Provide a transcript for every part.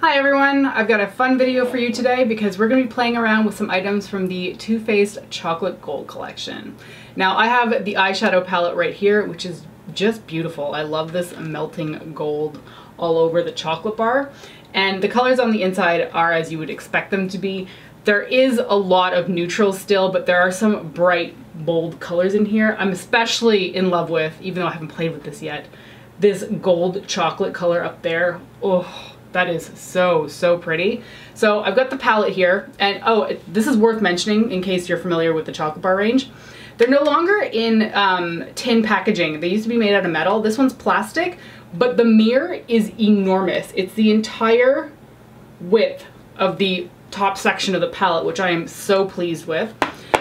Hi everyone, I've got a fun video for you today because we're going to be playing around with some items from the Too Faced Chocolate Gold collection. Now I have the eyeshadow palette right here, which is just beautiful. I love this melting gold all over the chocolate bar, and the colors on the inside are as you would expect them to be. There is a lot of neutrals still, but there are some bright, bold colors in here. I'm especially in love with, even though I haven't played with this yet, this gold chocolate color up there. Oh, that is so, so pretty. So I've got the palette here, and oh, this is worth mentioning in case you're familiar with the chocolate bar range. They're no longer in tin packaging. They used to be made out of metal. This one's plastic, but the mirror is enormous. It's the entire width of the top section of the palette, which I am so pleased with.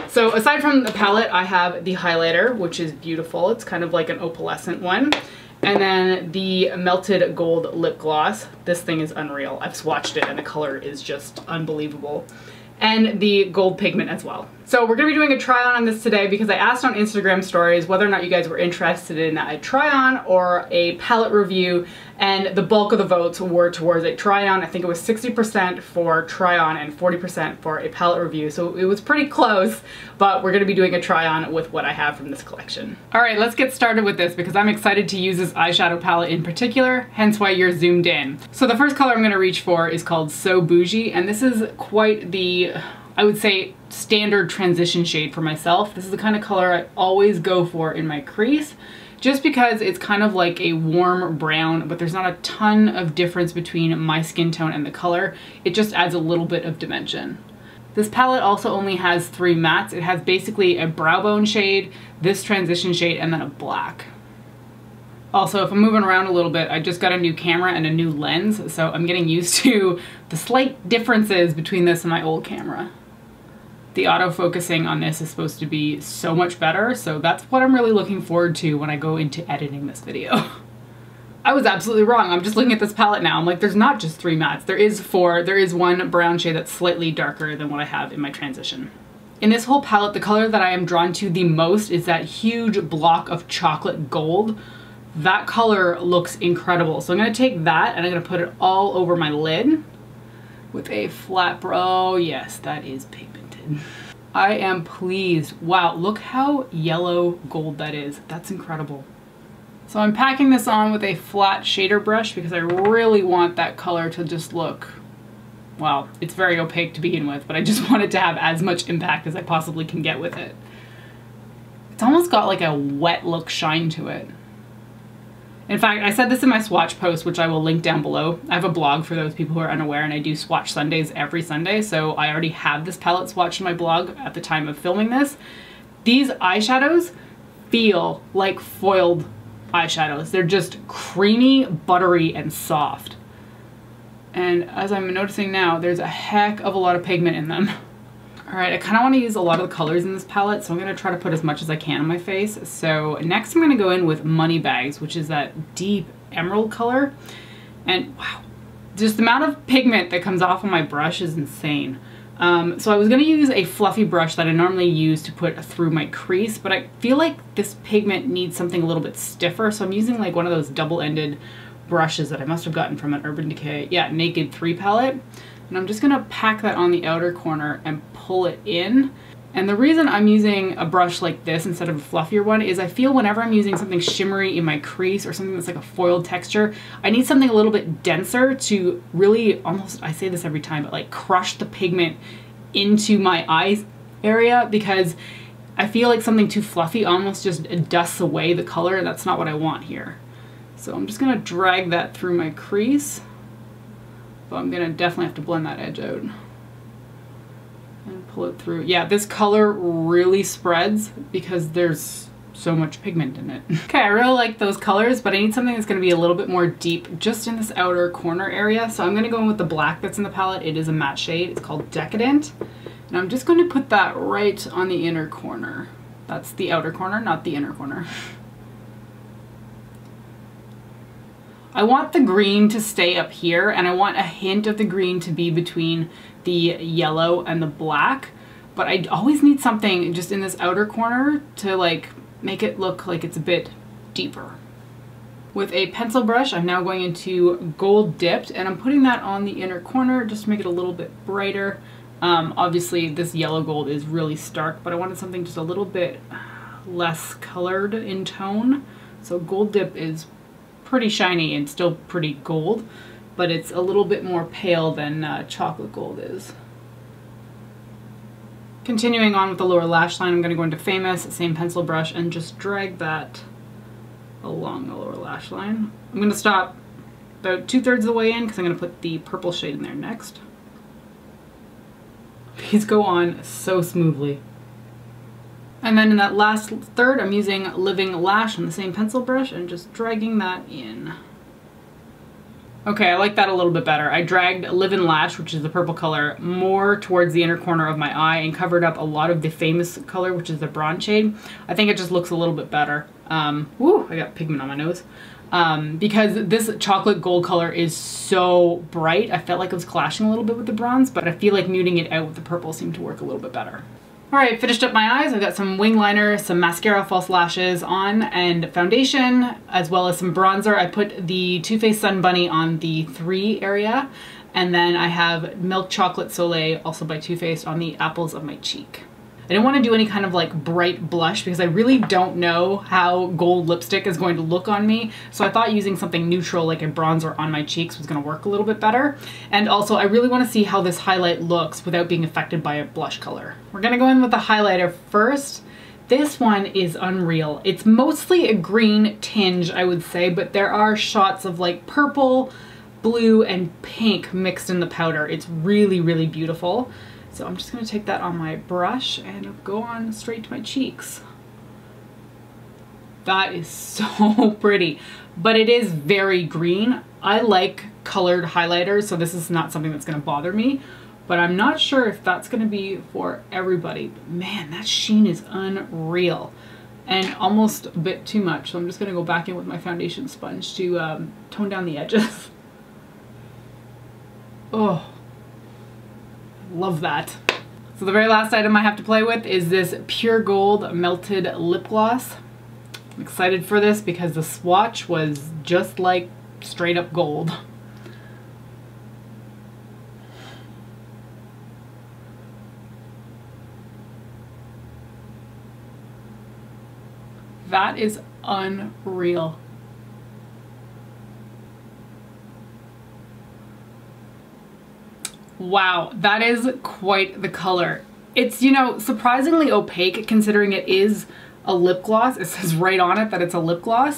So aside from the palette, I have the highlighter, which is beautiful. It's kind of like an opalescent one. And then the melted gold lip gloss. This thing is unreal. I've swatched it and the color is just unbelievable. And the gold pigment as well. So we're gonna be doing a try on this today because I asked on Instagram stories whether or not you guys were interested in a try on or a palette review, and the bulk of the votes were towards a try on. I think it was 60% for try on and 40% for a palette review. So it was pretty close, but we're gonna be doing a try on with what I have from this collection. All right, let's get started with this because I'm excited to use this eyeshadow palette in particular, hence why you're zoomed in. So the first color I'm gonna reach for is called So Bougie, and this is quite the, I would say, standard transition shade for myself. This is the kind of color I always go for in my crease, just because it's kind of like a warm brown, but there's not a ton of difference between my skin tone and the color. It just adds a little bit of dimension. This palette also only has 3 mattes. It has basically a brow bone shade, this transition shade, and then a black. Also, if I'm moving around a little bit, I just got a new camera and a new lens, so I'm getting used to the slight differences between this and my old camera. The autofocusing on this is supposed to be so much better, so that's what I'm really looking forward to when I go into editing this video. I was absolutely wrong. I'm just looking at this palette now. I'm like, there's not just 3 mattes. There is 4. There is one brown shade that's slightly darker than what I have in my transition. In this whole palette, the color that I am drawn to the most is that huge block of chocolate gold. That color looks incredible. So I'm gonna take that and I'm gonna put it all over my lid with a flat brush. Oh yes, that is pigmented. I am pleased. Wow, look how yellow gold that is. That's incredible. So I'm packing this on with a flat shader brush because I really want that color to just look, well, it's very opaque to begin with, but I just want it to have as much impact as I possibly can get with it. It's almost got like a wet look shine to it. In fact, I said this in my swatch post, which I will link down below. I have a blog for those people who are unaware, and I do swatch Sundays every Sunday, so I already have this palette swatched in my blog at the time of filming this. These eyeshadows feel like foiled eyeshadows. They're just creamy, buttery, and soft. And as I'm noticing now, there's a heck of a lot of pigment in them. All right, I kind of want to use a lot of the colors in this palette, so I'm going to try to put as much as I can on my face. So next I'm going to go in with Moneybags, which is that deep emerald color. And wow, just the amount of pigment that comes off on my brush is insane. So I was going to use a fluffy brush that I normally use to put through my crease, but I feel like this pigment needs something a little bit stiffer, so I'm using like one of those double-ended brushes that I must have gotten from an Urban Decay, yeah, Naked 3 palette. And I'm just gonna pack that on the outer corner and pull it in. And the reason I'm using a brush like this instead of a fluffier one is I feel whenever I'm using something shimmery in my crease or something that's like a foiled texture, I need something a little bit denser to really almost, I say this every time, but like crush the pigment into my eyes area, because I feel like something too fluffy almost just dusts away the color, and that's not what I want here. So I'm just gonna drag that through my crease. But I'm gonna definitely have to blend that edge out and pull it through. Yeah, this color really spreads because there's so much pigment in it. Okay, I really like those colors, but I need something that's gonna be a little bit more deep just in this outer corner area. So I'm gonna go in with the black that's in the palette. It is a matte shade, it's called Decadent. And I'm just gonna put that right on the inner corner. That's the outer corner, not the inner corner. I want the green to stay up here, and I want a hint of the green to be between the yellow and the black, but I always need something just in this outer corner to like make it look like it's a bit deeper. With a pencil brush, I'm now going into Gold Dipped, and I'm putting that on the inner corner just to make it a little bit brighter. Obviously this yellow gold is really stark, but I wanted something just a little bit less colored in tone. So Gold Dip is pretty shiny and still pretty gold, but it's a little bit more pale than chocolate gold is. Continuing on with the lower lash line, I'm going to go into Famous, same pencil brush, and just drag that along the lower lash line. I'm going to stop about 2/3 of the way in because I'm going to put the purple shade in there next. These go on so smoothly. And then in that last third, I'm using Living Lash on the same pencil brush and just dragging that in. Okay, I like that a little bit better. I dragged Living Lash, which is the purple color, more towards the inner corner of my eye and covered up a lot of the Famous color, which is the bronze shade. I think it just looks a little bit better. Woo, I got pigment on my nose. Because this chocolate gold color is so bright, I felt like it was clashing a little bit with the bronze, but I feel like muting it out with the purple seemed to work a little bit better. Alright, finished up my eyes. I've got some wing liner, some mascara, false lashes on, and foundation, as well as some bronzer. I put the Too Faced Sun Bunny on the 3 area, and then I have Milk Chocolate Soleil, also by Too Faced, on the apples of my cheek. I didn't want to do any kind of like bright blush because I really don't know how gold lipstick is going to look on me. So I thought using something neutral like a bronzer on my cheeks was going to work a little bit better. And also I really want to see how this highlight looks without being affected by a blush color. We're going to go in with the highlighter first. This one is unreal. It's mostly a green tinge, I would say, but there are shots of like purple, blue, and pink mixed in the powder. It's really, really beautiful. So I'm just going to take that on my brush and go on straight to my cheeks. That is so pretty, but it is very green. I like colored highlighters, so this is not something that's going to bother me, but I'm not sure if that's going to be for everybody. But man, that sheen is unreal and almost a bit too much. So I'm just going to go back in with my foundation sponge to tone down the edges. Oh. Love that. So the very last item I have to play with is this Pure Gold Melted Lip Gloss. I'm excited for this because the swatch was just like straight up gold. That is unreal. Wow, that is quite the color. It's, you know, surprisingly opaque considering it is a lip gloss. It says right on it that it's a lip gloss,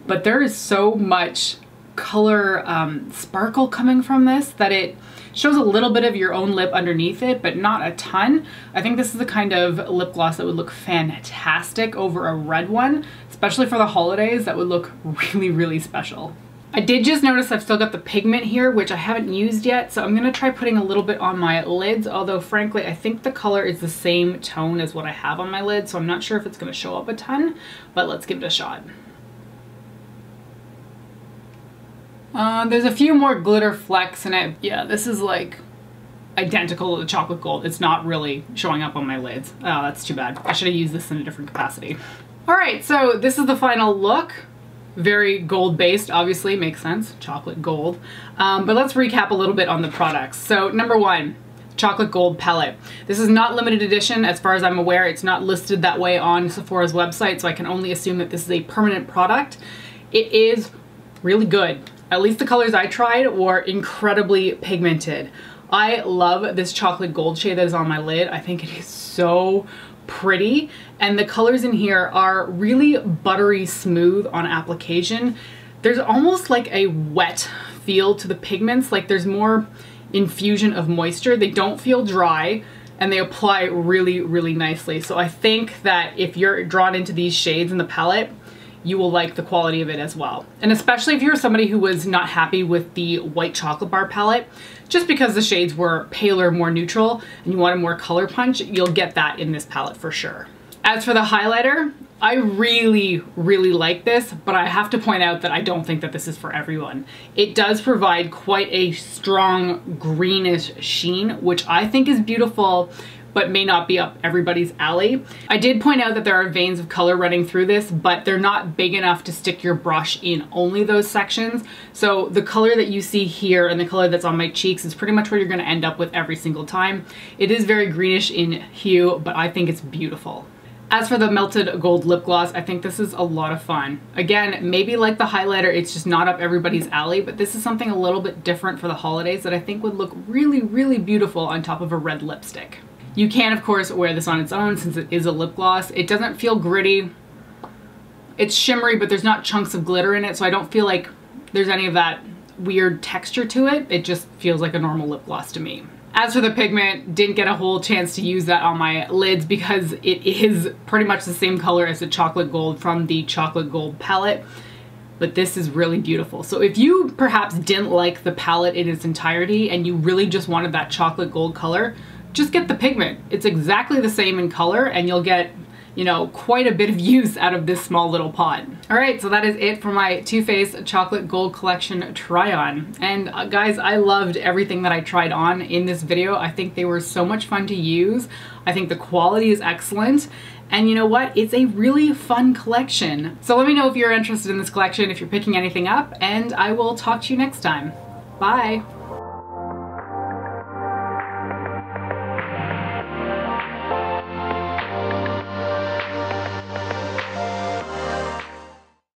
but there is so much color sparkle coming from this that it shows a little bit of your own lip underneath it, but not a ton. I think this is the kind of lip gloss that would look fantastic over a red one, especially for the holidays. That would look really, really special. I did just notice I've still got the pigment here, which I haven't used yet, so I'm going to try putting a little bit on my lids, although frankly I think the color is the same tone as what I have on my lid, so I'm not sure if it's going to show up a ton, but let's give it a shot. There's a few more glitter flecks in it. Yeah, this is like identical to the chocolate gold. It's not really showing up on my lids. Oh, that's too bad. I should have used this in a different capacity. Alright, so this is the final look. Very gold based, obviously, makes sense, chocolate gold. But let's recap a little bit on the products. So number 1, chocolate gold palette. This is not limited edition as far as I'm aware. It's not listed that way on Sephora's website, so I can only assume that this is a permanent product. It is really good. At least the colors I tried were incredibly pigmented. I love this chocolate gold shade that is on my lid. I think it is so pretty, and the colors in here are really buttery smooth on application. There's almost like a wet feel to the pigments, like there's more infusion of moisture. They don't feel dry and they apply really, really nicely. So I think that if you're drawn into these shades in the palette, you will like the quality of it as well. And especially if you're somebody who was not happy with the white chocolate bar palette, just because the shades were paler, more neutral, and you wanted more color punch, you'll get that in this palette for sure. As for the highlighter, I really, really like this, but I have to point out that I don't think that this is for everyone. It does provide quite a strong greenish sheen, which I think is beautiful but may not be up everybody's alley. I did point out that there are veins of color running through this, but they're not big enough to stick your brush in only those sections. So the color that you see here and the color that's on my cheeks is pretty much what you're gonna end up with every single time. It is very greenish in hue, but I think it's beautiful. As for the melted gold lip gloss, I think this is a lot of fun. Again, maybe like the highlighter, it's just not up everybody's alley, but this is something a little bit different for the holidays that I think would look really, really beautiful on top of a red lipstick. You can, of course, wear this on its own since it is a lip gloss. It doesn't feel gritty. It's shimmery, but there's not chunks of glitter in it, so I don't feel like there's any of that weird texture to it. It just feels like a normal lip gloss to me. As for the pigment, didn't get a whole chance to use that on my lids because it is pretty much the same color as the chocolate gold from the chocolate gold palette, but this is really beautiful. So if you perhaps didn't like the palette in its entirety and you really just wanted that chocolate gold color, just get the pigment. It's exactly the same in color and you'll get, you know, quite a bit of use out of this small little pot. All right, so that is it for my Too Faced Chocolate Gold Collection try-on. And guys, I loved everything that I tried on in this video. I think they were so much fun to use. I think the quality is excellent. And you know what? It's a really fun collection. So let me know if you're interested in this collection, if you're picking anything up, and I will talk to you next time. Bye.